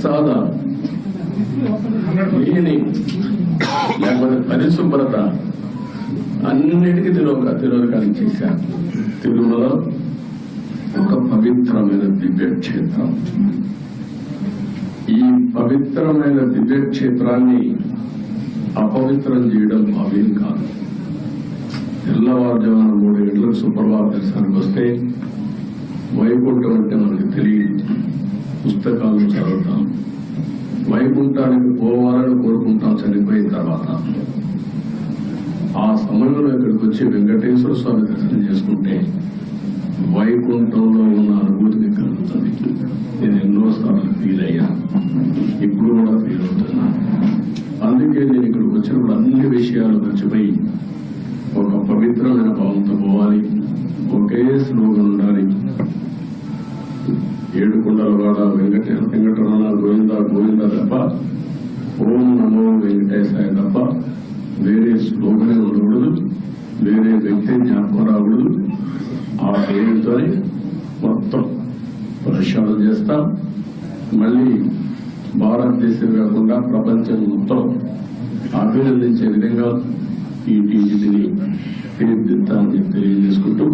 ప్రసాద నీని లేకపోతే పరిశుభ్రత అన్నిటికీ తిరోధకాన్ని చేశారు. తిరుమల ఒక పవిత్రమైన దివ్య క్షేత్రం. ఈ పవిత్రమైన దివ్య క్షేత్రాన్ని అపవిత్రం చేయడం భావ్యం కాదు. తెల్లవారుజామున 3 గంటలకు సుప్రభాత దర్శనానికి వస్తే వైకుంఠం అంటే మనకు తెలియదు. పుస్తకాలను చదువుతాం, వైకుంఠానికి పోవాలని కోరుకుంటాం చనిపోయిన తర్వాత. ఆ సమయంలో ఇక్కడికి వచ్చి వెంకటేశ్వర స్వామి దర్శనం చేసుకుంటే వైకుంఠంలో ఉన్న అనుభూతిని కలుగుతుంది. నేను ఎన్నోసార్లు ఫీల్ అయ్యా, ఇప్పుడు కూడా ఫీల్ అవుతున్నా. అందుకే నేను ఇక్కడికి వచ్చినప్పుడు అన్ని విషయాలు మర్చిపోయి ఒక పవిత్రమైన భావంతో పోవాలి. ఒకే స్లోగన్ ఉండాలి. 7 కొండల వాడ వెంకటరమణ గోవింద గోవింద తప్ప, ఓం నమో వెంకటేశాయ తప్ప వేరే స్లోగనే ఉండకూడదు, వేరే వ్యక్తి జ్ఞాపకం రాకూడదు. ఆ పేరుతోనే మొత్తం ప్రక్షాళన చేస్తాం. మళ్ళీ భారతదేశం కాకుండా ప్రపంచం మొత్తం అభినందించే విధంగా ఈ టీజీని తీర్చిదిద్దాలని తెలియజేసుకుంటూ